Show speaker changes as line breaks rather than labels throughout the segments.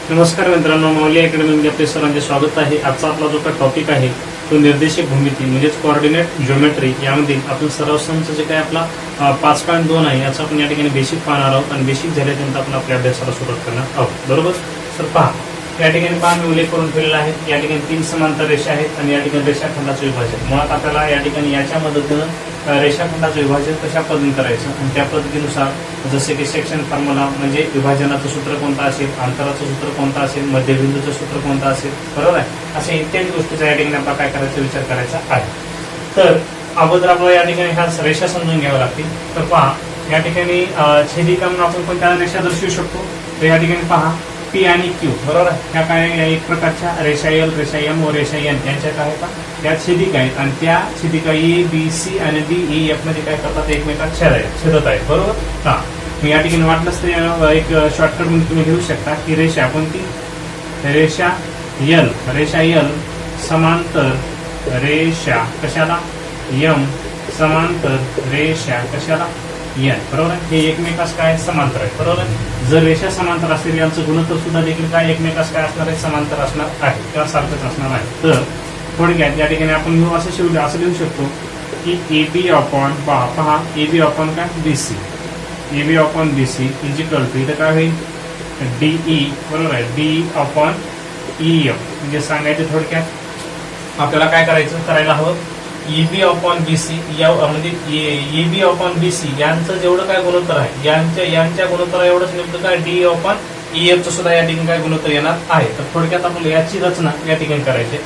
नमस्कार मित्रांनो, मौली अकॅडमीमध्ये आपले सर्वांचे स्वागत आहे। आजचा आपला जो काही टॉपिक आहे तो निर्देशक भूमिती म्हणजेच कोऑर्डिनेट जिओमेट्री। यामध्ये आपण सराव समचं जे काही आपला 5.2 आहे याचा आपण या ठिकाणी बेसिक पाहणार आहोत आणि बेसिक झाल्यानंतर आपण आपल्या अभ्यासाला सुरुवात करणार आहोत, बरोबर। तर पहा, या ठिकाणी पहा मी उल्लेख करून ठेवलेला आहे। या ठिकाणी 3 समांतर रेषा आहेत आणि या ठिकाणी रेषाखंडाचे विभाजन। मुळात आपल्याला या ठिकाणी याच्या मदतीने रेषाखंडाचे विभाजन कशा पद्धतीने करायचं आणि त्या पद्धतीनुसार जसे की सेक्शन फॉर्म्युला म्हणजे विभाजनाचं सूत्र कोणतं असेल, अंतराचं सूत्र कोणतं असेल, मध्यबिंदूचं सूत्र कोणतं असेल, बरोबर आहे। अशा इत्यादी गोष्टीचा या ठिकाणी आपल्याला काय करायचा विचार करायचा आहे। तर अगोदर आपल्याला या ठिकाणी ह्या रेषा समजून घ्याव्या लागतील। तर पहा, या ठिकाणी छेदिका म्हणून आपण कोणत्या रेषा दर्शवू शकतो। तर या ठिकाणी पहा पी आणि क्यू, बरोबर आहे। ह्या काय एक प्रकारच्या रेषा एल, रेषा एम व रेषा एन यांच्या काय आहेत, त्या छेदिका आहेत आणि त्या छेदिका ए बी सी आणि डी ई एफ मध्ये काय करतात, एकमेकांना छेदत आहेत, बरोबर। हा, मी या ठिकाणी वाटलंच तर एक शॉर्टकट मध्ये तुम्ही घेऊ शकता की रेषा कोणती, रेषा एल समांतर रेषा कशाला एम, समांतर रेषा कशाला एन, बरोबर आहे। हे एकमेकास काय समांतर आहे, बरोबर आहे। जर रेषा समांतर असेल यांचं गुणोत्तर सुद्धा देखील काय एकमेकास काय असणार आहे, समांतर असणार आहे किंवा सारखंच असणार आहे। तर थोडक्यात या ठिकाणी आपण असं लिहू शकतो की ए बी अपॉन पहा ए बी अपॉन काय BC, A B upon BC is equal to इथं काय होईल डीई, बरोबर आहे, डी अपॉन ई एफ। म्हणजे सांगायचं थोडक्यात आपल्याला काय करायला हवं, ईबी अपॉन बीसी म्हणजे ईबी अपॉन बीसी यांचं जेवढं काय गुणोत्तर आहे यांच्या गुणोत्तर एवढंच नेमकं काय डी अपॉन ईएफ चं सुद्धा या ठिकाणी काय गुणोत्तर येणार आहे। तर थोडक्यात आपल्याला याची रचना या ठिकाणी करायची।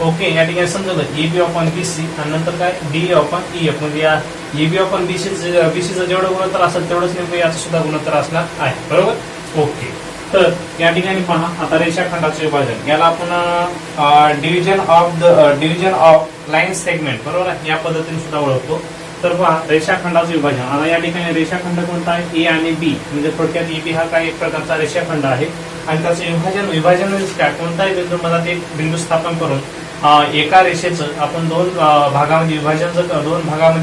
ओके, या ठिकाणी समजलं ईबी अपॉन बीसी आणि नंतर काय डी अपॉन ईएफ म्हणजे या ईबी अपॉन बीसीचं जेवढं गुणोत्तर असेल तेवढंच नेमकं याचं सुद्धा गुणोत्तर असणार आहे, बरोबर। ओके, तर या ठिकाणी पहा आता रेषाखंडाचे विभाजन याला आपण डिव्हिजन ऑफ लाईन सेगमेंट, बरोबर आहे, या पद्धतीने सुद्धा ओळखतो। तर पहा रेषाखंडाचे विभाजन, आता या ठिकाणी रेषाखंड कोणता आहे, ए आणि बी म्हणजे थोडक्यात ए बी हा काय एक प्रकारचा रेषाखंड आहे आणि त्याचे विभाजन म्हणजे काय, कोणताही बिंदू मध्ये एक बिंदू स्थापन करून एका रेषेचं आपण दोन भागामध्ये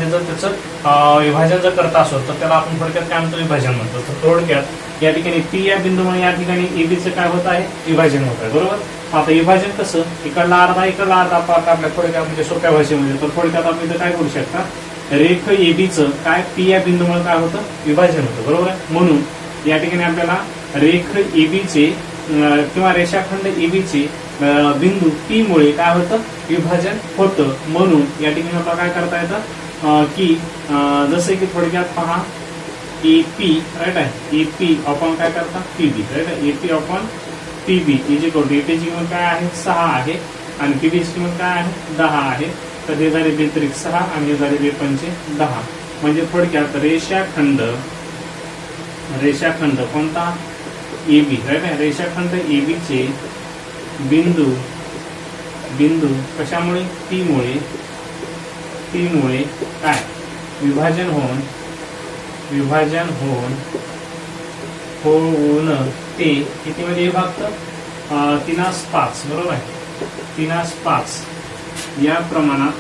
जर त्याचं विभाजन जर करत असो तर त्याला आपण थोडक्यात काय म्हणतो, विभाजन म्हणतो। तर थोडक्यात या ठिकाणी पी या बिंदूमुळे या ठिकाणी एबीचं काय होत आहे, विभाजन होत आहे, बरोबर। आता विभाजन कसं, इकडला अर्धा पार्ट आपल्या थोडक्यात म्हणजे सोप्या भाषेमध्ये, तर थोडक्यात आपण इथं काय करू शकता, रेख एबीचं काय पी या बिंदूमुळे काय होतं, विभाजन होतं, बरोबर आहे। म्हणून या ठिकाणी आपल्याला रेख एबीचे किंवा रेषाखंड एबीचे बिंदू पी मुळे काय होतं, विभाजन होतं। म्हणून या ठिकाणी आपल्याला काय करता येतं की जसे की थोडक्यात पहा एपी राईट आहे, एपी अपॉन काय करता पीबी, राईट आहे, AP upon PB is equal to एपीची किंमत काय आहे 6 आहे आणि पीबीची किंमत काय आहे 10 आहे। तर हे झाले बेत्रिक 6 आणि हे झाले बेपंचे 10 म्हणजे थोडक्यात रेषाखंड कोणता एबी, राईट आहे, रेषाखंड एबीचे बिंदू कशामुळे पी मुळे काय विभाजन होऊन ते किती मध्ये विभागतं, 3/5, बरोबर आहे, 3/5 या प्रमाणात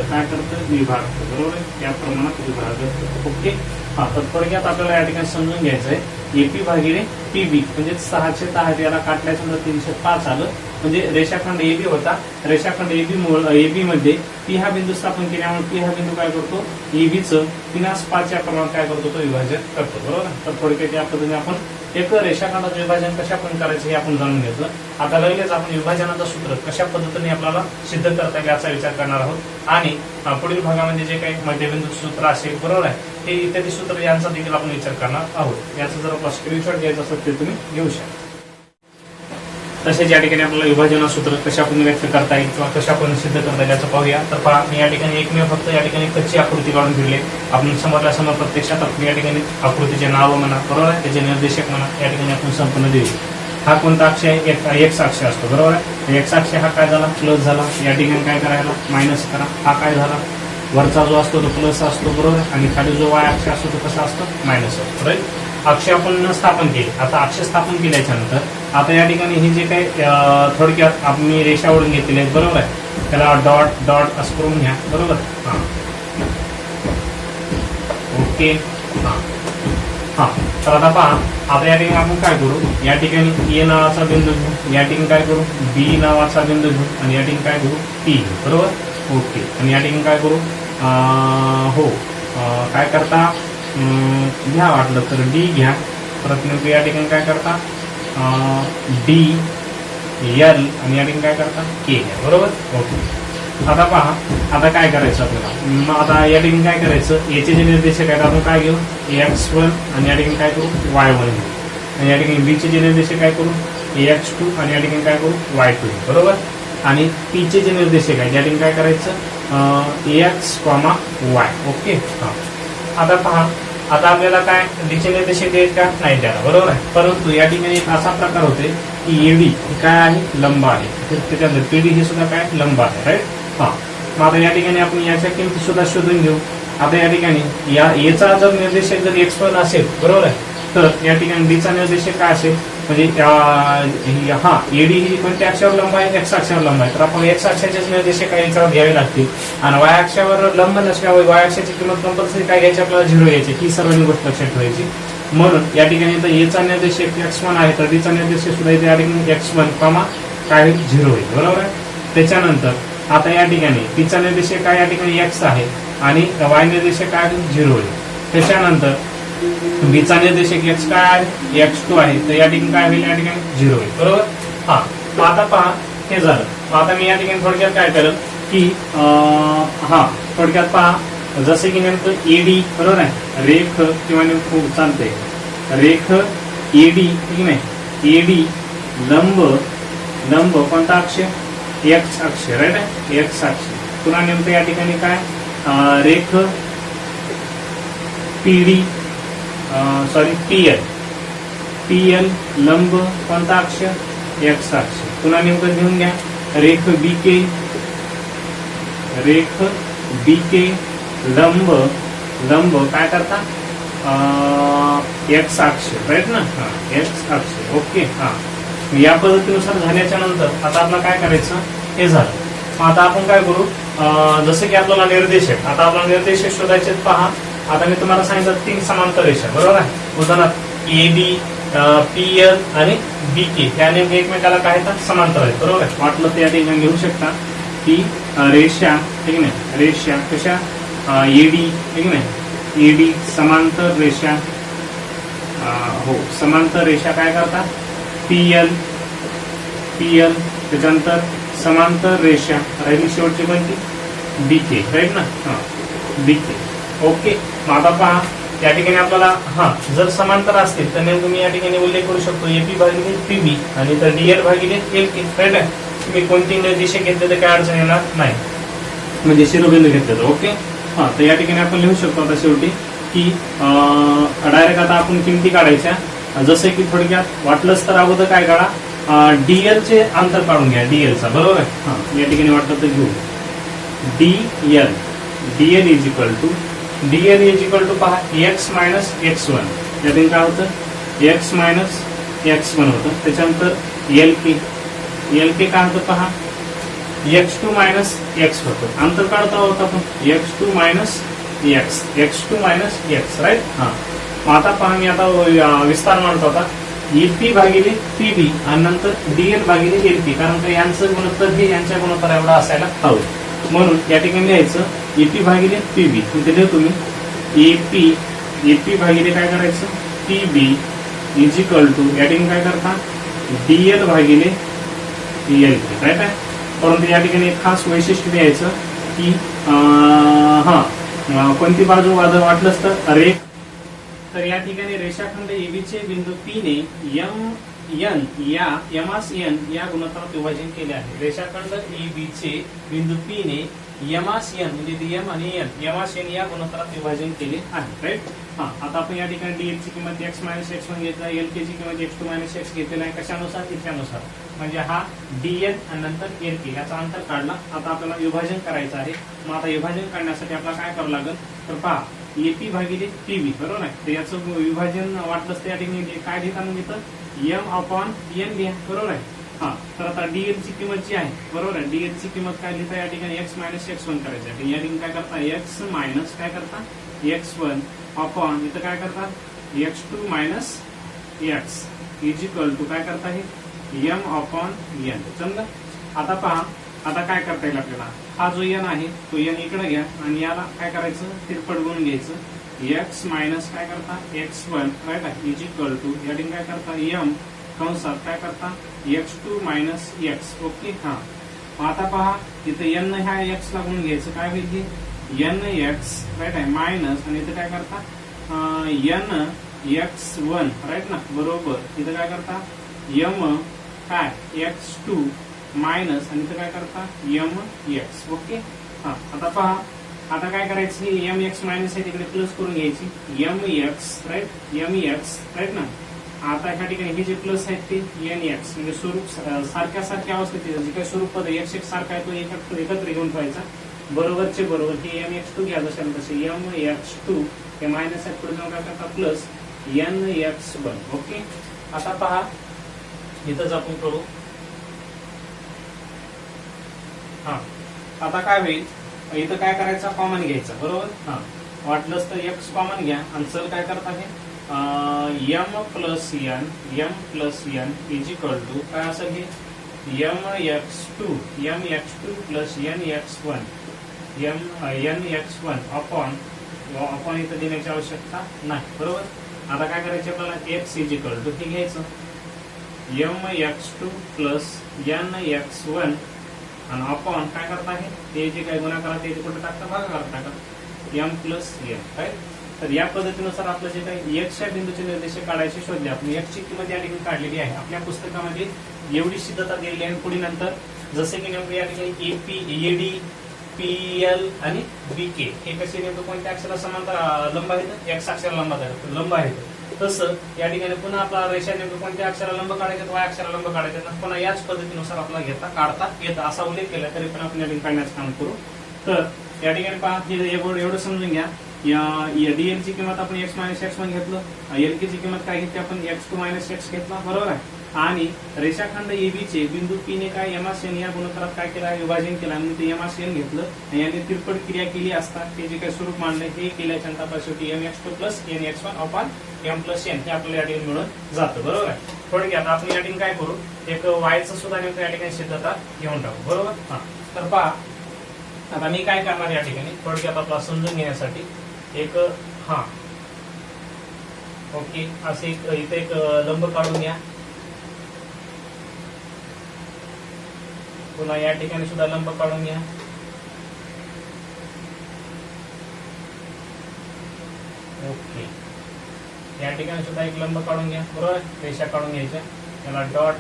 काय करतं, विभागतं, बरोबर आहे, या प्रमाणात विभागतं। ओके, हा, तर थोडक्यात आपल्याला या ठिकाणी समजून घ्यायचं आहे एपी भागिले पीबी म्हणजे 6/10 याला काटल्याचं 305 आलं म्हणजे रेषाखंड एबी होता। रेषाखंड एबी मध्ये पी हा बिंदू स्थापन केल्यामुळे पी हा बिंदू काय करतो, एबीचं 3/5 या प्रमाणात काय करतो, तो विभाजन करतो, बरोबर। तर थोडक्यात या पद्धतीने आपण एक रेषाखंडाचं विभाजन कशा पण करायचं हे आपण जाणून घेतलं। आता लगेच आपण विभाजनाचं सूत्र कशा पद्धतीने आपल्याला सिद्ध करता येईल याचा विचार करणार आहोत आणि पुढील भागामध्ये जे काही मध्यबिंदू सूत्र असेल, बरोबर आहे, हे इत्यादी सूत्र यांचा देखील आपण विचार करणार आहोत। याचा जर आपला स्क्रीनशॉट घ्यायचा असेल ते तुम्ही घेऊ शकता। तसेच या ठिकाणी आपल्याला विभाजन सूत्र कशा आपण व्यक्त करता येईल किंवा कशा आपण सिद्ध करता येईल याचं पाहूया। तर पहा, मी या ठिकाणी एकमेव फक्त या ठिकाणी कच्ची आकृती काढून दिली, आपण समोर प्रत्यक्षात आपण या ठिकाणी आकृतीचे नाव म्हणा, बरोबर आहे, त्याचे निर्देशक म्हणा, या ठिकाणी आपण संपूर्ण देऊ। हा कोणता अक्ष आहे, एक्स अक्ष असतो, बरोबर आहे। एक्स अक्ष हा काय झाला, प्लस झाला, या ठिकाणी काय करायला मायनस करा, हा काय झाला, वरचा जो असतो तो प्लस असतो, बरोबर, आणि खाली जो वाय अक्ष असतो तो कसा असतो, मायनस असतो, राईट। अक्ष आपण स्थापन केले, आता अक्ष स्थापन केल्याच्या नंतर आता या ठिकाणी हे जे काही थोडक्यात आपण रेषा ओढून घेतलेले आहेत, बरोबर आहे, त्याला डॉट असं करून घ्या, बरोबर। हा, ओके. हा तर आता पहा, आता या ठिकाणी आपण काय करू, या ठिकाणी ए नावाचा बिंदू घेऊ, या ठिकाणी काय करू बी नावाचा बिंदू घेऊ आणि या ठिकाणी काय करू पी घेऊ. बरोबर. ओके. आणि या ठिकाणी काय करू काय करता घ्या वाटलं तर डी घ्या. परत नेमकं या ठिकाणी काय करता डी एल आणि या ठिकाणी काय करता के घ्या. बरोबर. ओके. आता पहा, आता काय करायचं आपल्याला, मग आता या ठिकाणी काय करायचं, याचे जे निर्देशक आहेत आपण काय घेऊ x1 आणि या ठिकाणी काय करू y1 घेऊ आणि या ठिकाणी बीचे जे निर्देशक काय करू x2 आणि या ठिकाणी काय करू y2. बरोबर. आणि पीचे जे निर्देशक आहेत या ठिकाणी काय करायचं x, y. ओके. हा आता पहा, आता आपल्याला काय डीचे निर्देशक द्यायचे का नाही द्यायला. बरोबर आहे. परंतु या ठिकाणी एक असा प्रकार होते की एडी काय आहे लंब आहे, त्याच्यानंतर पीडी हे सुद्धा काय लंब आहे. राईट. हा मग आता या ठिकाणी आपण याच्या किमती सुद्धा शोधून घेऊ. आता या ठिकाणी याचा जर निर्देशक जर x1 असेल, बरोबर आहे, तर या ठिकाणी डीचा निर्देशक काय असेल, म्हणजे एडी ही कोणत्या अक्षावर लंब आहे, एक्स अक्षावर लंब आहे, तर आपण एक्स अक्षाचेच निर्देशक याच्यावर घ्यावे लागतील. आणि वाय अक्षावर लंब नसल्यामुळे वाय अक्षाची किंमत कंपल्सरी काय घ्यायची आपल्याला 0 घ्यायची. ही सर्वांनी गोष्ट लक्षात ठेवायची. म्हणून या ठिकाणी तर एचा निर्देशक x1 आहे तर डीचा निर्देशक सुद्धा इथे या ठिकाणी x1 काय होईल 0 होईल. बरोबर आहे. त्याच्यानंतर आता या ठिकाणी पीचा निर्देशक काय या ठिकाणी x आहे आणि वाय निर्देशक काय 0 होईल. त्याच्यानंतर बीचा निर्देशक x काय आहे x2 आहे तर या ठिकाणी काय होईल या ठिकाणी 0 होईल. बरोबर. हा मग आता पहा हे झालं. आता मी या ठिकाणी थोडक्यात काय करेल की थोडक्यात पहा जसे की नेमकं एडी बरोबर आहे रेख किंवा नेमकं चालतंय रेख एडी ठीक नाही एडी लंब कोणता अक्ष एक्स अक्ष. राईट आहे एक्स अक्ष. पुन्हा नेमकं या ठिकाणी काय रेख पीडी पीएल लंब कोणता अक्ष एक्स अक्ष. पुन्हा नेमकं घेऊन घ्या रेख बीके लंब काय करता एक्स अक्ष. राईट ना. एक्स अक्ष. ओके. या पद्धतीनुसार झाल्याच्या नंतर आता आपल्याला काय करायचं हे झालं. आता आपण काय करू जसं की आपल्याला निर्देशक, आता आपल्याला निर्देशक शोधायचे. पहा आता मी तुम्हाला सांगितलं 3 समांतर रेषा. बरोबर आहे. उदाहरणार्थ एबी पीएल आणि बीके या नेमके एकमेकाला काय समांतर आहेत. बरोबर आहे. वाटलं तर या ठिकाणी घेऊ शकता की रेषा ठीक नाही रेषा कशा एडी ठीक नाही एडी समांतर रेषा समांतर रेषा काय करता पीएल त्याच्यानंतर समांतर रेषा राहिली शेवटची कोणती बीके. राईट ना. बीके. ओके. मग आता पहा या ठिकाणी आपल्याला जर समांतर असतील तर नेमकं मी या ठिकाणी उल्लेख करू शकतो एपी भागिले पीबी आणि तर डीएल भागिले एलके. राईट आहे. तुम्ही कोणती निर्देशक घेतले तर काय अडचण येणार नाही, म्हणजे शिरोबिंदू घेतले तर. ओके. तर या ठिकाणी आपण लिहू शकतो आता शेवटी की डायरेक्ट आता आपण किमती काढायच्या. जसे की थोडक्यात वाटलंच तर अगोदर काय काढा डीएल चे अंतर काढून घ्या डीएलचा. बरोबर आहे. या ठिकाणी वाटलं तर घेऊ डीएल इज इक्वल टू पहा एक्स मायनस x1. या ठिकाणी काय होतं एक्स मायनस x1 होतं. त्याच्यानंतर एल के काय होतं पहा x2 मायनस x होतं. अंतर काढता होतं आपण x2 मायनस x. राईट. मग आता पहा मी आता विस्तार मांडत होता एपी भागिले पीबी आणि नंतर डीएल भागिले एलपी, कारण का यांचं गुणोत्तर हे यांच्या गुणोत्तर एवढा असायला हवं. म्हणून या ठिकाणी लिहायचं एपी भागिले पीबी. तिथे लिहतो मी एपी भागिले काय करायचं पीबी इज इक्वल टू या ठिकाणी काय करता डीएल भागिले एलपी. राईट आहे. परंतु या ठिकाणी एक खास वैशिष्ट्य द्यायचं की कोणती बाजू वाटलंच तर रेख. तर या ठिकाणी रेषाखंड एबीचे बिंदू पी ने एन या गुणोत्तरात विभाजन केले आहे. रेषाखंड एबीचे बिंदू पी ने यमास एन म्हणजे एम आणि एन या गुणोत्तरात विभाजन केले आहे. राईट. आता आपण या ठिकाणी डीएल ची किंमत एक्स मायनस x1 घेतला, एल के ची किंमत x2 मायनस x घेतलेला आहे. कशानुसार इथल्यानुसार, म्हणजे हा डीएल आणि नंतर एल के याचा अंतर काढला. आता आपल्याला विभाजन करायचं आहे. मग आता विभाजन करण्यासाठी आपल्याला काय करावं लागेल तर पहा एपी भागिले पीबी. बरोबर आहे. तर याचं विभाजन वाटलंच त्या ठिकाणी काय लिहिता मग इथं एम अपॉन एन लिहा. बरोबर आहे. हा, तर आता डीएल ची किंमत जी आहे बरोबर आहे, डीएल ची किंमत काय लिहिता या ठिकाणी एक्स मायनस x1 करायचं आहे. या ठिकाणी काय करता एक्स मायनस काय करता x1 अपॉन इथं काय करता x2 minus x is equal to काय करता हे m अपॉन n. समजा आता पहा, आता काय करता येईल आपल्याला, हा जो n आहे तो n इकडे घ्या आणि याला काय करायचं तिरपट गुणून घ्यायचं. x मायनस काय करता x1 राईट आहे इज इक्वल टू या ठिकाणी काय करता m कंसात काय करता x2 मायनस x. ओके हा, आता पहा इथे n ह्या x ला गुणून घ्यायचं, काय होईल की n x राईट आहे मायनस आणि इथे काय करता n x1 राईट ना बरोबर इथे काय करता m काय x2 मायनस आणि इथे काय करता m x. ओके हा, आता पहा आता काय करायचं ही m x मायनस आहे तिकडे प्लस करून घ्यायची m x right m x right ना. आता ह्या ठिकाणी हे जे प्लस आहेत ते एन एक्स म्हणजे स्वरूप सारख्या सारख्या अवस्थेत जे काही स्वरूप एक्स एक्स सारखा आहे तो एकत्र घेऊन ठेवायचा. बरोबरचे बरोबर हे एम एक्स टू घ्या जशाला तसे एम एक्स टू हे मायनस पुढे जाऊन काय करता plus n x one. Okay आता पहा इथंच आपण करू. हा, आता काय होईल इथं काय करायचं कॉमन घ्यायचा बरोबर. हा, वाटलंच तर एक्स कॉमन घ्या आणि चल काय करता हे m plus n is equal to काय असं घे m x2 plus n x1 upon इथं देण्याची आवश्यकता नाही बरोबर. आता काय करायचं आपल्याला x इज इक्वल टू हे घ्यायचं m x2 plus n x1 आणि अपॉन काय करता आहे ते जे काय गुणाकार ते कुठे टाकता भागाकार टाका m प्लस n काय. तर या पद्धतीनुसार आपलं जे काही एक्सच्या बिंदूचे निर्देशक काढायचे शोधले आपण. एक्सची किंमत या ठिकाणी काढलेली आहे आपल्या पुस्तकामध्ये एवढी सिद्धता दिलेली आहे. पुढे नंतर जसे की नेमकं या ठिकाणी एपी एडी पीएल आणि बीके हे कसे नेमकं कोणत्या अक्षराला समांतर लंब आहेत एक्स अक्षराला लंब आहेत तसं या ठिकाणी पुन्हा आपला रेषा नेमकं कोणत्या अक्षराला लंब काढायचे वाय अक्षराला लंब काढायचे पुन्हा याच पद्धतीनुसार आपल्याला काढता येतं असा उल्लेख केला तरी पण आपण या ठिकाणी काढण्याचं काम करू. तर या ठिकाणी पहा एवढं समजून घ्या या डीएल ची किंमत आपण x मायनस x1 घेतलं, एल के ची किंमत काय घेतली आपण x2 मायनस x घेतला बरोबर आहे. आणि रेषाखंड एबी चे बिंदू पी ने काय एमआरसीएन या गुणोत्तरात काय केलं विभाजन केलं आणि ते एमआरसीएन घेतलं आणि याने तिरपट क्रिया केली असता ते जे काही स्वरूप मांडले हे केल्याच्या नंतर शेवटी mx2 plus nx1 upon m plus n हे आपल्याला या ठिकाणी मिळून जातं बरोबर आहे. थोडक्यात आपण या ठिकाणी काय करू एक वायचं सुद्धा नेमकं या ठिकाणी सिद्धता घेऊन टाकू बरोबर. हा, तर पहा आता मी काय करणार या ठिकाणी थोडक्यात आपला समजून घेण्यासाठी एक हा ओके असे इथे एक लंब काढून घ्या. पुन्हा या ठिकाणी सुद्धा लंब काढून घ्या. ओके या ठिकाणी सुद्धा एक लंब काढून घ्या बरोबर. रेषा काढून घ्यायच्या त्याला डॉट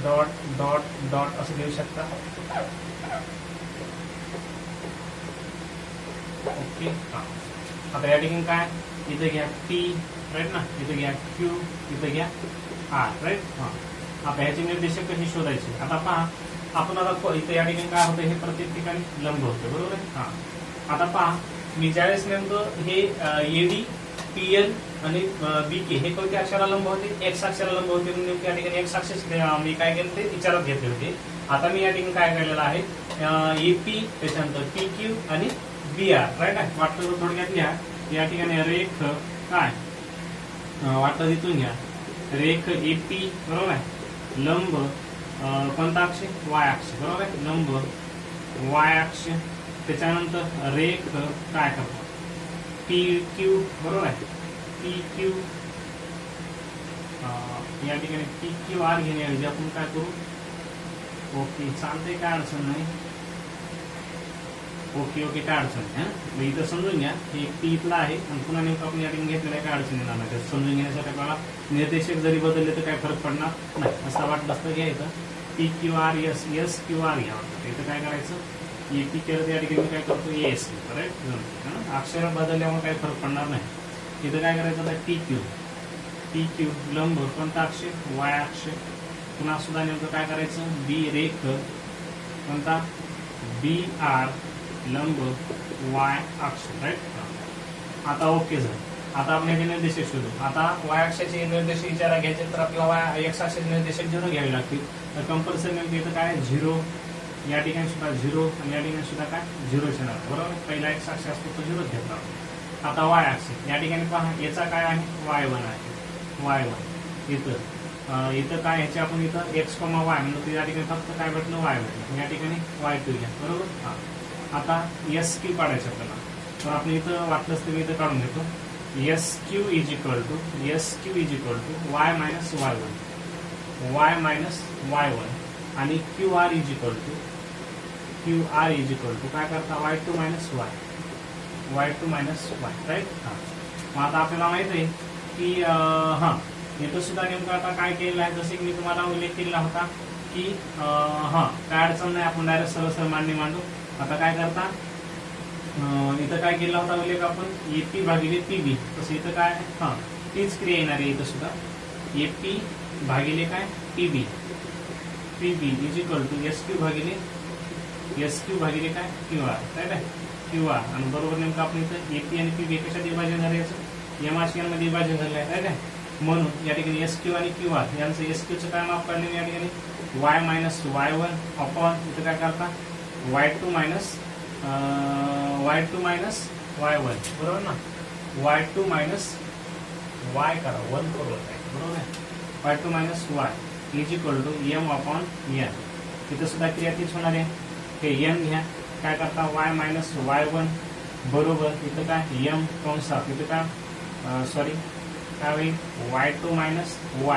डॉट डॉट डॉट असं देऊ शकता. ओके हा, आता या ठिकाणी काय इथे घ्या पी राईट ना इथे घ्या क्यू इथे घ्या आर राईट. हा, आता ह्याचे निर्देशक कशी शोधायचे आता पहा आपण आता इथे या ठिकाणी काय होतं हे प्रत्येक ठिकाणी लंब होतं बरोबर आहे. हा, आता पहा मी ज्यावेळेस नेमकं हे एडी पीएल आणि बीके हे कोणत्या अक्षराला लंब होते एक्स अक्षराला लंब होते म्हणून या ठिकाणी एक्स अक्षर मी काय केलं ते विचारात घेतले होते. आता मी या ठिकाणी काय केलेलं आहे एपी त्याच्यानंतर पी क्यू आणि बी आर राईट आहे. वाटतं थोडक्यात घ्या या ठिकाणी रेख काय वाटतं तिथून घ्या रेख एपी बरोबर आहे. लंब कोणता अक्ष वाय अक्ष बरोबर आहे. लंब वाय अक्ष त्याच्यानंतर रेख काय करतो पी क्यू बरोबर आहे. पी क्यू या ठिकाणी पी क्यू आर घेण्याऐवजी आपण काय करू ओके चालतंय काय अडचण नाही. ओके ओके काय अडचण नाही. इथं समजून घ्या हे पी इथला आहे आणि पुन्हा नेमकं आपण या ठिकाणी घेतलेलं आहे काय अडचण येणार नाही. समजून घेण्यासाठी आपल्याला निर्देशक जरी बदलले तर काय फरक पडणार नाही. असं वाटलं असतं घ्या इथं P Q R S S Q R घ्या इथं काय करायचं एपी केलं या ठिकाणी काय करतो एस राईट. अक्षर बदलल्यामुळे काही फरक पडणार नाही. इथं काय करायचं आता पी क्यू लंब कोणता अक्ष वाय अक्ष पुन्हा सुद्धा नेमकं काय करायचं बी रेख कोणता बी आर लंब वाय अक्ष राईट. आता ओके झालं. आता आपण याचे निर्देशक शोधू. आता वाय अक्षाचे निर्देशक विचारात घ्यायचे तर आपल्याला एक्स अक्षाचे निर्देशक 0 घ्यावे लागतील. तर कंपल्सरी नेमके इथं काय 0, या ठिकाणी सुद्धा 0 आणि या ठिकाणी सुद्धा काय 0 येणार. बरोबर, पहिला एक्स अक्ष असतो तो 0 घेतला. आता वाय अक्ष या ठिकाणी पहा, याचा काय आहे y1 आहे. y1 इथं काय ह्याचे आपण इथं x, y म्हणून या ठिकाणी फक्त काय भेटलं y भेटलं. या ठिकाणी y2 घ्या. बरोबर. हा, आता एस क्यू काढायचं आपल्याला. तर आपण इथं वाटलंच तर मी इथं काढून घेतो. S Q is equal to y minus y1 आणि Q R is equal to काय करता y2 मायनस y, राईट. हां, मग आता आपल्याला माहित आहे की हां इथं सुद्धा नेमकं आता काय केलेलं आहे, जसे की मी तुम्हाला उल्लेख केलेला होता की हां काय अडचण नाही, आपण डायरेक्ट सरळ मांडणी मांडू. आता काय करता, इथं काय केला होता उल्लेख आपण एपी भागिले पीबी. तसं इथं काय हां तीच क्रिया येणार आहे. इथं सुद्धा एपी भागिले काय PB is equal to S Q भागिले काय क्यू आर, राईट आहे. क्यू आर आणि बरोबर नेमकं आपण इथं एपी आणि पीबी कशात विभाजन झालं, याचं एम मध्ये विभाजन झालं आहे, राईट आहे. म्हणून या ठिकाणी एस क्यू आणि क्यू आर यांचं एस क्यूचं काय माप काढले, या ठिकाणी वाय मायनस y1 अपॉन इथं काय करता y2 मायनस y1, बरोबर ना. y2 मायनस y करा 1 करू, बरोबर आहे. y2 minus y is equal to m upon n. तिथं सुद्धा क्रिया तीच होणार आहे. हे एन घ्या, काय करता y मायनस y1 बरोबर इथं काय एम कंसात इथं काय काय होईल y2 मायनस y.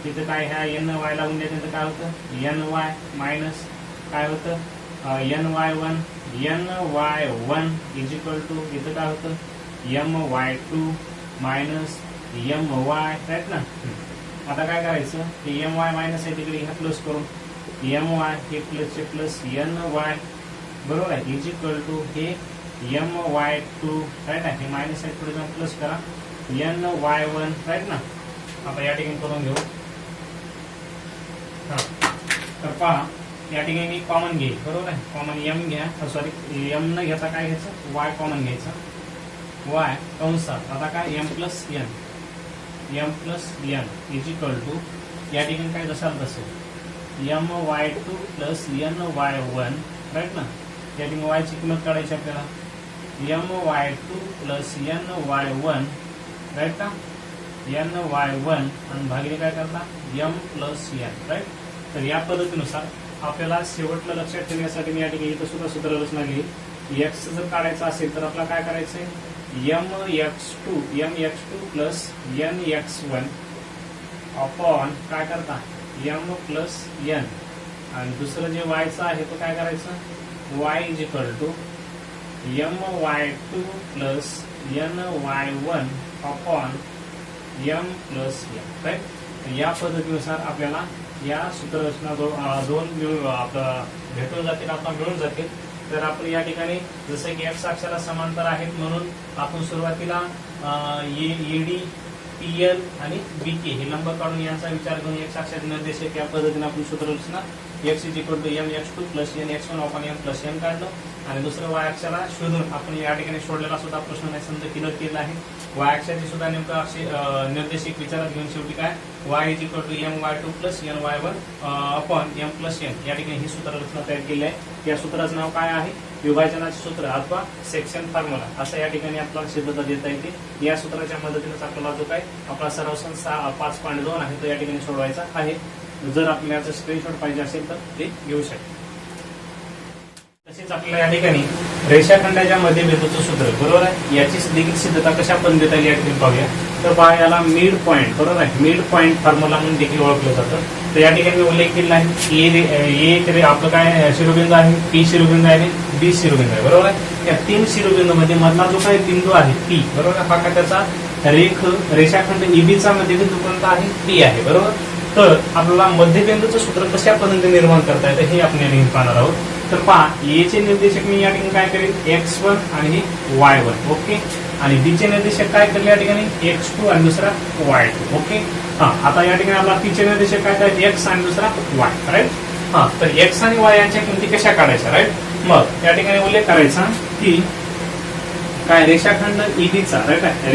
तिथं काय ह्या एन वाय लागून द्यायचं काय होतं एन वाय मायनस काय होतं ny1 इज इक्वल टू इथं काय होतं my2 मायनस my, राईट ना. आता काय करायचं, हे my मायनस आहे तिकडे ह्या प्लस करून my हे प्लसचे प्लस ny, बरोबर आहे, इज इक्वल टू हे my2, राईट आहे. हे मायनस आहे पुढे जाऊन प्लस करा ny1, राईट ना. आता या ठिकाणी करून घेऊ. हा, तर पहा या ठिकाणी मी कॉमन घेईल, बरोबर आहे. कॉमन एम घ्या, एम न घेता काय घ्यायचं वाय कॉमन घ्यायचं. वाय कंसात आता काय m plus n is equal to या ठिकाणी काय जसाल तसं my2 प्लस ny1, राईट ना. या ठिकाणी वायची किंमत काढायची आपल्याला my2 प्लस ny1, राईट का. ny1 आणि भागिले काय करता m प्लस n, राईट. तर या पद्धतीनुसार आपल्याला शेवटला लक्षात ठेवण्यासाठी मी या ठिकाणी इथं सुद्धा सूत्ररचना घेईल. एक्स जर काढायचा असेल तर आपल्याला काय करायचंय mx2 प्लस nx1 अपॉन काय करता m प्लस n आणि दुसरं जे वायचं आहे तो काय करायचं y is equal to my2 plus ny1 upon m plus n, right. या पद्धतीनुसार आपल्याला या सूत्ररचना दोन आपलं भेटून जातील, आपण मिळून जातील. तर आपण या ठिकाणी जसं की एक्स अक्षाला समांतर आहेत म्हणून आपण सुरुवातीला ईडी पीएल आणि बीके हे लंब काढून यांचा विचार करून एक्स अक्षाचे निर्देशक या पद्धतीने आपण सूत्ररचना X is equal to mx2 plus nx1 upon m plus n काढलं. आणि दुसरं वाय अक्षाला शोधून आपण या ठिकाणी सोडलेला सुद्धा प्रश्न नाही समजा क्लिअर केला आहे. वाय अक्षाची सुद्धा नेमकं निर्देशिक विचारात घेऊन शेवटी काय y is equal to my2 plus ny1 upon m plus n या ठिकाणी ही सूत्ररचना तयार केली आहे. या सूत्राचं नाव काय आहे विभाजनाचे सूत्र अथवा सेक्शन फॉर्म्युला असं या ठिकाणी आपल्याला सिद्धता देता येते. या सूत्राच्या मदतीनेच आपल्याला जो काय आपला सराव 5.2 आहे तो या ठिकाणी सोडवायचा आहे. जर आपल्याला याचा स्क्रीनशॉट पाहिजे असेल तर ते घेऊ शकता. तसेच आपल्याला या ठिकाणी रेषाखंडाच्या मध्यबिंदूचं सूत्र बरोबर आहे याची देखील सिद्धता कशा पद्धतीने या ठिकाणी पाहूया. तर पहा याला मिड पॉईंट बरोबर आहे मिड पॉईंट फॉर्म्युला म्हणून देखील ओळखलं जातं. तर या ठिकाणी उल्लेख केलेला आहे आपलं काय शिरोबिंदू आहे पी शिरोबिंदू आहे बी शिरोबिंदू आहे बरोबर आहे. या 3 शिरोबिंदू मध्ये मधला जो काही बिंदू आहे पी बरोबर आहे हा त्याचा रेषाखंड ईबीचा मध्यबिंदू कोणता आहे पी आहे बरोबर. तर आपल्याला मध्यबिंदूचं सूत्र कशा पद्धतीने निर्माण करता येतं हे आपण या ठिकाणी पाहणार आहोत. तर पहा एचे निर्देशक मी या ठिकाणी काय करेल x1 आणि y1 ओके आणि बी चे निर्देशक काय केले या ठिकाणी x2 आणि दुसरा y2 ओके. हा आता या ठिकाणी आपला पी चे निर्देशक काय करायचे x आणि दुसरा y, राईट. हा तर x आणि y यांच्या किमती कशा काढायच्या, राईट. मग या ठिकाणी उल्लेख करायचा की काय रेषाखंड ईबीचा, राईट आहे,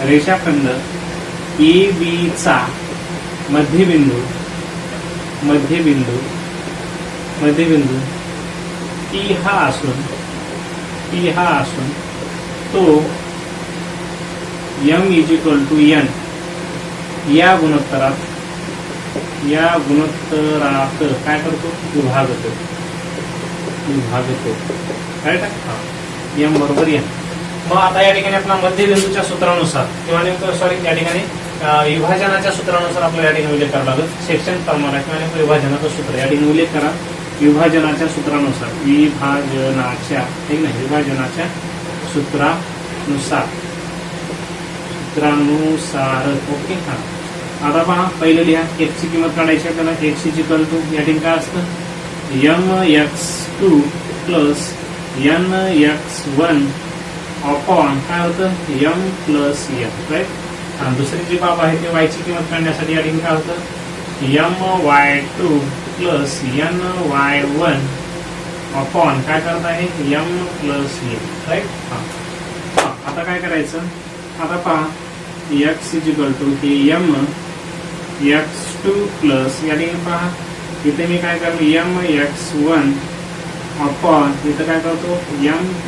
रेषाखंड ईबीचा मध्यबिंदू पी हा असून तो m = n या गुणोत्तरात काय करतो, विभागतो, राईट आहे, m बरोबर n. मग आता या ठिकाणी आपला मध्यबिंदूच्या सूत्रानुसार किंवा नेमकं या ठिकाणी विभाजनाच्या सूत्रानुसार आपल्याला या ठिकाणी उल्लेख करावा लागेल. सेक्शन फॉर्म्युला किंवा नेमकं विभाजनाचं सूत्र या ठिकाणी उल्लेख करा. विभाजनाच्या सूत्रानुसार विभाजनाच्या सूत्रानुसार ओके. हा आता पहा, पहिलं लिहा, x ची किंमत काढायची आपल्याला. x = या ठिकाणी काय असतं, mx2 + nx1 अपॉन काय होतं, m + n, राईट. आणि दुसरी जी बाब आहे ते y ची किंमत काढण्यासाठी या ठिकाणी काय होतं, my2 + ny1 अपॉन काय करत आहे, m + n, राईट. आता काय करायचं, आता पहा, x = m x2 + या ठिकाणी पहा, इथे मी काय करतो, mx1 अपॉन इथं काय करतो, m +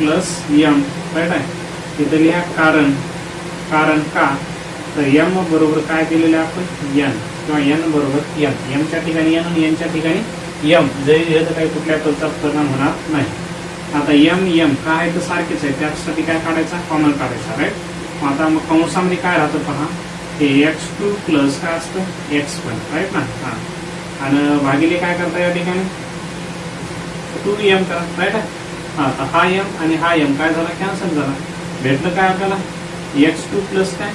m, राईट आहे. इथं लिहा कारण का, तर m बरोबर काय केलेलं आपण, n, किंवा n बरोबर n, m च्या ठिकाणी n आणि n च्या ठिकाणी m, जरी लिहिलं तर काही कुठल्या पदाचा परिणाम होणार नाही. आता m काय आहे तर सारखेच आहे, त्यासाठी काय काढायचा, कॉमन काढायचा, राईट. आता मग कंसामध्ये काय राहतं पहा, हे x2 + काय असतं, x1, राईट ना. हा, आणि भागिले काय करता या ठिकाणी 2m करा, राईट आहे. हा, तर हा m आणि हा m काय झाला, कॅन्सल झाला. भेटलं काय आपल्याला, x2 + काय,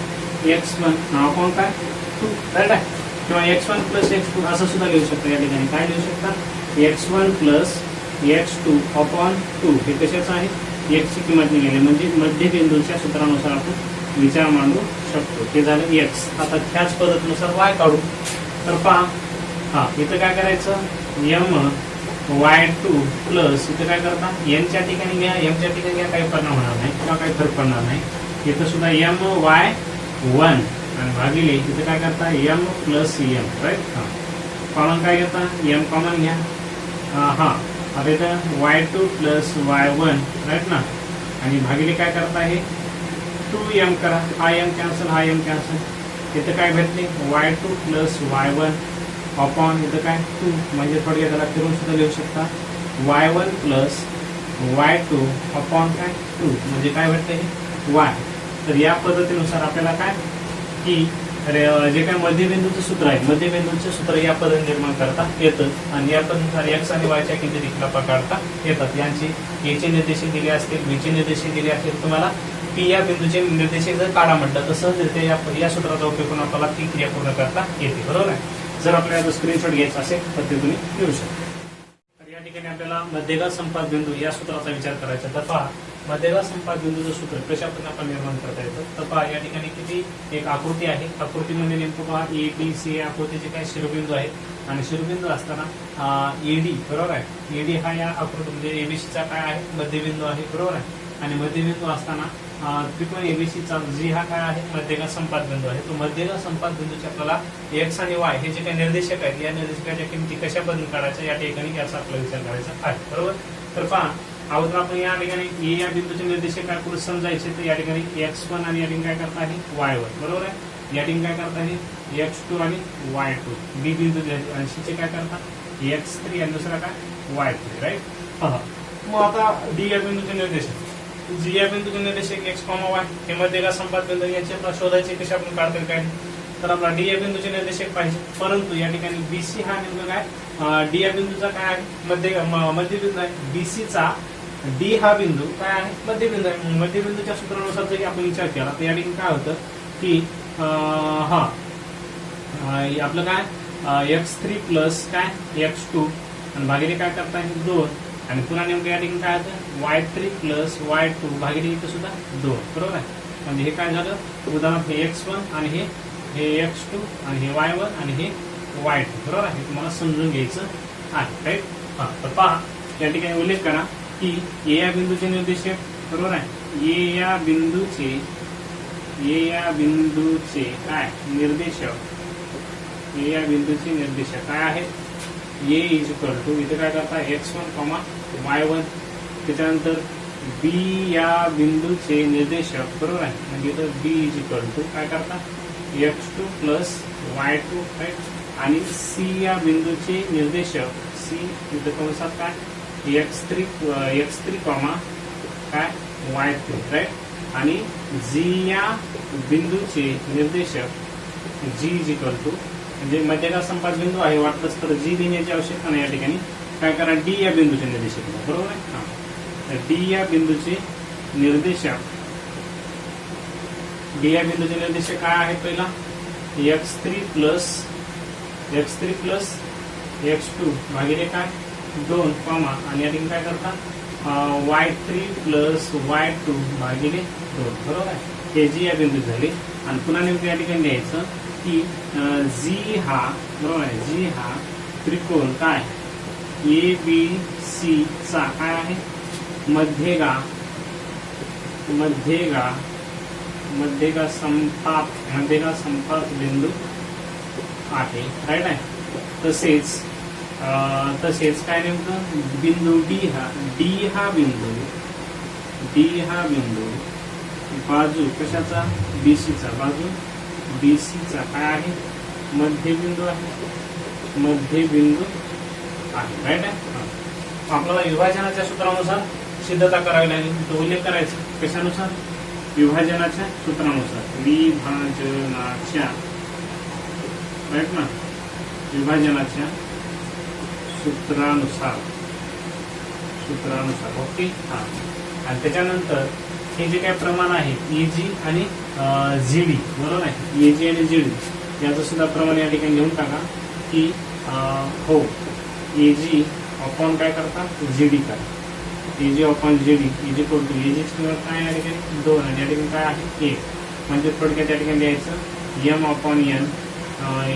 x1 अपॉन काय 2, राईट आहे. किंवा x1 + x2 असं सुद्धा लिहू शकता. या ठिकाणी काय लिहू शकता, x1 + x2 अपॉन 2. हे कशाचं आहे, x ची किंमत निघाली, म्हणजे मध्यबिंदूच्या सूत्रानुसार आपण विचार मांडू शकतो. ते झालं x. आता त्याच पद्धतीनुसार y काढू. तर पहा, हा, इथं काय करायचं, my2 + इथं काय करता, n च्या ठिकाणी घ्या, m च्या ठिकाणी घ्या, काही परिणाम होणार नाही किंवा काही फरक पडणार नाही. इथं सुद्धा my1 आणि भागिले इथं काय करता, m + m, राईट. हा, कॉमन काय घेता, m कॉमन घ्या. हा, आता इथं y2 + y1, राईट ना, आणि भागिले काय करता, हे 2m करा. हा m कॅन्सल, हा m कॅन्सल. इथं काय भेटले, y2 + y1 अपॉन इथं काय 2, म्हणजे थोडक्यात त्याला फिरून सुद्धा लिहू शकता, y1 + y2 अपॉन काय 2, म्हणजे काय भेटते, y. तर या पद्धतीनुसार आपल्याला काय, की जे काय मध्यबिंदूचं सूत्र आहे, मध्यबिंदूचे सूत्र या पद्धतीने निर्माण करता येतं. आणि या पद्धतीनुसार x आणि y च्या किमती देखील काढता येतात. यांची a चे निर्देशक दिले असतील, b चे निर्देशक दिले असतील, तुम्हाला p या बिंदूचे निर्देशक जर काढा म्हटलं तर सहजरित्या या सूत्राचा उपयोग करून आपल्याला ती क्रिया पूर्ण करता येते, बरोबर आहे. जर आपल्याला स्क्रीनशॉट घ्यायचा असेल तर ते तुम्ही घेऊ शकता. तर या ठिकाणी आपल्याला मध्यगा संपात बिंदू या सूत्राचा विचार करायचा. तर पहा, मध्यगा संपात बिंदूचं सूत्र कशा पद्धतीने आपण निर्माण करता येतं. तर पहा, या ठिकाणी किती एक आकृती आहे, आकृतीमध्ये नेमकं पहा ABC आकृतीचे काही शिरोबिंदू आहेत, आणि शिरोबिंदू असताना AD, बरोबर आहे. AD हा या आकृतीमध्ये ABCचा काय आहे, मध्यबिंदू आहे, बरोबर आहे. आणि मध्यबिंदू असताना त्रिकोण एबीसीचा जी हा काय आहे, मध्यगा संपात बिंदू आहे. तो मध्यगा संपात बिंदूचे आपल्याला x आणि y हे जे काही निर्देशक आहेत, या निर्देशकाच्या किमती कशा पद्धतीने काढायच्या या ठिकाणी याचा आपला विचार करायचा आहे, बरोबर. तर पहा, अगोदर आपण या ठिकाणी ए या बिंदूचे निर्देशक काय करू समजायचे, तर या ठिकाणी x1 आणि या ठिकाणी काय करता आहे, y1, बरोबर आहे. या ठिकाणी काय करता आहे, x2 आणि y2. बी बिंदू आणि सी चे काय करता, x3 आणि दुसरा काय y3, राईट. मग आता डी या बिंदूचे निर्देशक, जी या बिंदूचे निर्देशक x, y हे मध्यगा संपात बिंदू, याचे आपल्याला शोधायचे कसे आपण काढतो काय. तर आपला डी या बिंदूचे निर्देशक पाहिजे, परंतु या ठिकाणी बीसी हा नेमका काय, डी या बिंदूचा काय आहे, मध्यबिंदू आहे. बीसीचा डी हा बिंदू काय आहे, मध्यबिंदू आहे. मध्यबिंदूच्या सूत्रानुसार जरी आपण विचार केला तर या ठिकाणी काय होतं की आपलं काय x3 + काय x2 आणि भागिले काय करता आहे 2, आणि पुन्हा नेमकं या ठिकाणी काय होतं y3 + y2 भागिले इथं सुद्धा 2, बरोबर आहे. म्हणजे हे काय झालं, उदाहरणार्थ हे x1 आणि हे x2 आणि हे y1 आणि हे y2, बरोबर आहे. तुम्हाला समजून घ्यायचं आहे, राईट. तर पहा, या ठिकाणी उल्लेख करा की ए या बिंदूचे निर्देशक बरोबर आहे. ए या बिंदूचे काय निर्देशक, ए या बिंदूचे निर्देशक काय आहेत, ए इज इक्वल टू इथे काय करता x1, y1. त्याच्यानंतर बी या बिंदूचे निर्देशक बरोबर आहे, म्हणजे इथं बी इज इक्वल टू काय करता x2 प्लस y2 राईट. आणि सी या बिंदूचे निर्देशक, सी इथं कंसात काय x3 काय y3 राईट. आणि जी या बिंदूचे निर्देशक जी इज इक्वल टू, म्हणजे मध्यगा संपात बिंदू आहे, वाटलंच तर जी देण्याची आवश्यकता नाही या ठिकाणी. काय करा डी या बिंदूचे निर्देशक बरोबर आहे. हा डी या बिंदूचे निर्देशक, डी या बिंदूचे निर्देशक काय आहेत, पहिला x3 प्लस x2 भागिले काय 2 आणि या ठिकाणी काय करता y3 प्लस y2 भागिले 2 बरोबर आहे. हे जी या बिंदू झाले. आणि पुन्हा नेमकं या ठिकाणी द्यायचं की जी हा बरोबर आहे, जी हा त्रिकोण काय ABC चा काय आहे मध्यगा संपात बिंदू आहे राईट आहे. तसेच काय नेमकं बिंदू डी हा बिंदू बाजू कशाचा BC चा काय आहे मध्यबिंदू आहे राईट आहे. आपल्याला विभाजनाच्या सूत्रानुसार सिद्धता करावी लागेल, तो उल्लेख करायचा कशानुसार, विभाजनाच्या सूत्रानुसार, राईट ना, विभाजनाच्या सूत्रानुसार ओके. हा आणि त्याच्यानंतर हे जे काही प्रमाण आहे एजी आणि जीडी बरोबर आहे, एजी आणि जीडी याचं सुद्धा प्रमाण या ठिकाणी घेऊन टाका की हो एजी अपॉन काय करता जीडी करा, AG upon GD is equal to एजीची किंमत काय या ठिकाणी 2 आणि या ठिकाणी काय आहे 1. म्हणजे थोडक्यात या ठिकाणी द्यायचं m upon n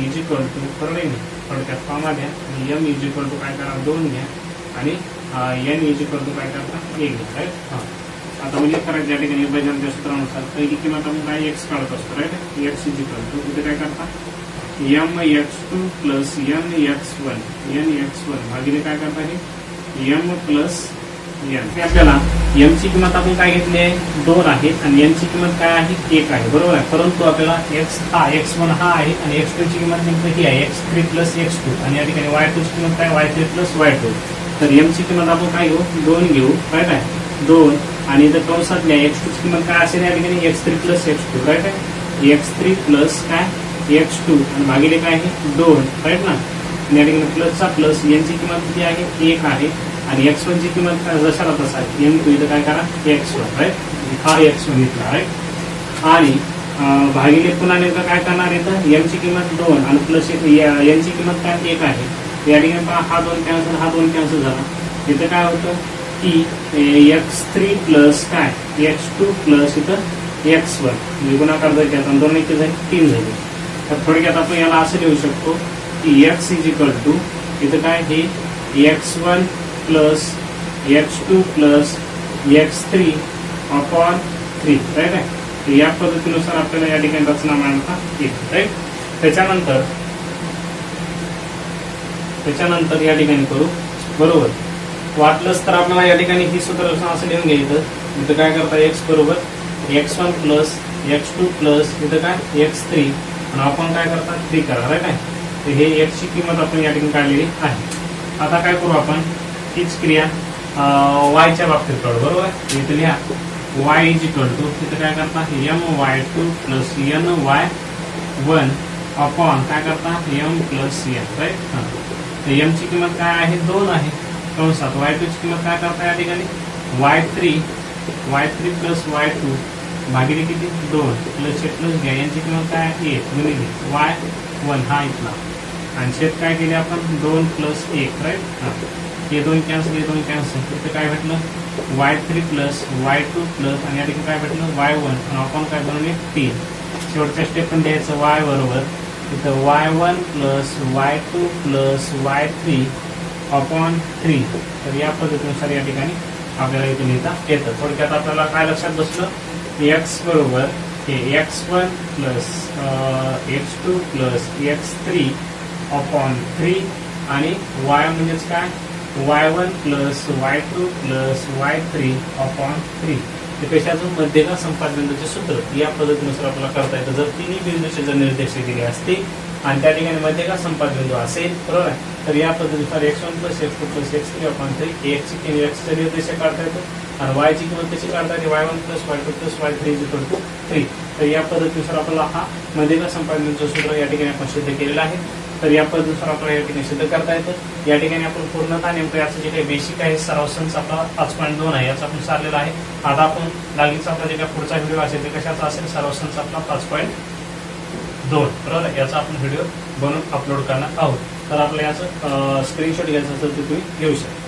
is equal to बरोबर आहे, थोडक्यात कॉमा द्या आणि m इज इक्वल टू काय करा 2 घ्या आणि n इज इक्वल टू काय करता 1 घ्या राईट. आता उल्लेख करायचं या ठिकाणी विभाजनाच्या सूत्रानुसार पहिली किंमत आपण काय x काढत असतो right. x is equal to इथे काय करता mx2 प्लस nx1 भागिले काय करता हे m प्लस n. आपल्याला m ची किंमत आपण काय घेतली आहे 2 आहे आणि n ची किंमत काय आहे 1 आहे बरोबर आहे. परंतु आपल्याला x1 हा आहे आणि x2 ची किंमत नेमकं ही आहे x3 प्लस x2 आणि या ठिकाणी y2 ची किंमत काय y3 प्लस y2. तर m ची किंमत आपण काय घेऊ 2 घेऊ राईट आहे 2 आणि जर कंसात लिहा x2 ची किंमत काय असेल या ठिकाणी x3 प्लस x2 राईट आहे. x3 प्लस काय x2 आणि भागिले काय आहे 2 राईट ना. आणि या ठिकाणी प्लसचा प्लस n ची किंमत किती आहे 1 आहे आणि x1 ची किंमत काय जशाला तसा आहे n इथं काय करा x1 राईट, हा x1 इथला राईट. आणि भागिले पुन्हा नेमकं काय करणार इथं m ची किंमत 2 आणि प्लस n ची किंमत काय 1 आहे. या ठिकाणी हा 2 कॅन्सल झाला. इथं काय होतं की x3 प्लस काय x2 प्लस इथं x1 म्हणजे गुणाकार जर केला तर 2 झाले 3 झाले. तर थोडक्यात आपण याला असं लिहू शकतो की x इज इक्वल टू इथं काय हे x1 plus x2 plus x3 upon 3 right आहे. या पद्धतीनुसार आपल्याला या ठिकाणी रचना मांडता येईल राईट. त्याच्यानंतर या ठिकाणी करू बरोबर. वाटलंच तर आपल्याला या ठिकाणी ही सूत्ररचना असं लिहून घ्यायचं. इथं काय करता x बरोबर x1 प्लस x2 प्लस इथं काय x3 आणि आपण काय करता 3 करा राईट आहे. तर हे x ची किंमत आपण या ठिकाणी काढलेली आहे. आता काय करू आपण हीच क्रिया y च्या बाबतीत करू बरोबर आहे. इथे लिहा y इज इक्वल टू इथं काय करता my2 प्लस ny1 अपॉन काय करता m प्लस n राईट. तर m ची किंमत काय आहे 2 आहे कंसात. y2 ची किंमत काय करता या ठिकाणी y3 प्लस y2 भागिले किती 2 प्लस घ्या यांची किंमत काय आहे 1 गुणिले y1 हा इथला आणि छेद काय केले आपण 2 प्लस 1 राईट. हे 2 कॅन्सल इथं काय भेटलं y3 प्लस y2 प्लस आणि या ठिकाणी काय भेटलं y1 आणि आपण काय बनवले 3. शेवटच्या स्टेप पण द्यायचं y बरोबर इथं y1 plus y2 plus y3 upon 3. तर या पद्धतीनुसार या ठिकाणी आपल्याला इथे लिहिता येतं. थोडक्यात आपल्याला काय लक्षात बसलं, एक्स बरोबर हे x1 plus x2 plus x3 upon 3 आणि y म्हणजेच काय y1 plus y2 plus y3 upon 3. ते कशाचं मध्यगा संपात बिंदूचे सूत्र या पद्धतीनुसार आपल्याला करता येतं. जर तिन्ही बिंदूचे जर निर्देश दिले असते आणि त्या ठिकाणी मध्यगा संपात बिंदू असेल, बरोबर आहे, तर या पद्धतीनुसार x1 plus x2 plus x3 upon 3 x ची चे निर्देश काढता येतं आणि y ची किंमत कशी काढता येते, y1 plus y2 plus y3 equal to 3. तर या पद्धतीनुसार आपल्याला हा मध्यगा संपात बिंदूचं सूत्र या ठिकाणी आपण सिद्ध केलेलं आहे. तर या पद्धतीनुसार आपल्याला या ठिकाणी सिद्ध करता येतं. या ठिकाणी आपण पूर्णतः नेमकं याचं जे काही बेसिक आहे सराव संच आपला 5.2 आहे याचा आपण सारलेला आहे. आता आपण लागलीचा आपला जे काही पुढचा व्हिडिओ असेल ते कशाचा असेल, सराव संच आपला 5.2, बरोबर. याचा आपण व्हिडिओ बनवून अपलोड करणार आहोत. तर आपल्या याचं स्क्रीनशॉट घ्यायचं असेल तर तुम्ही घेऊ शकता.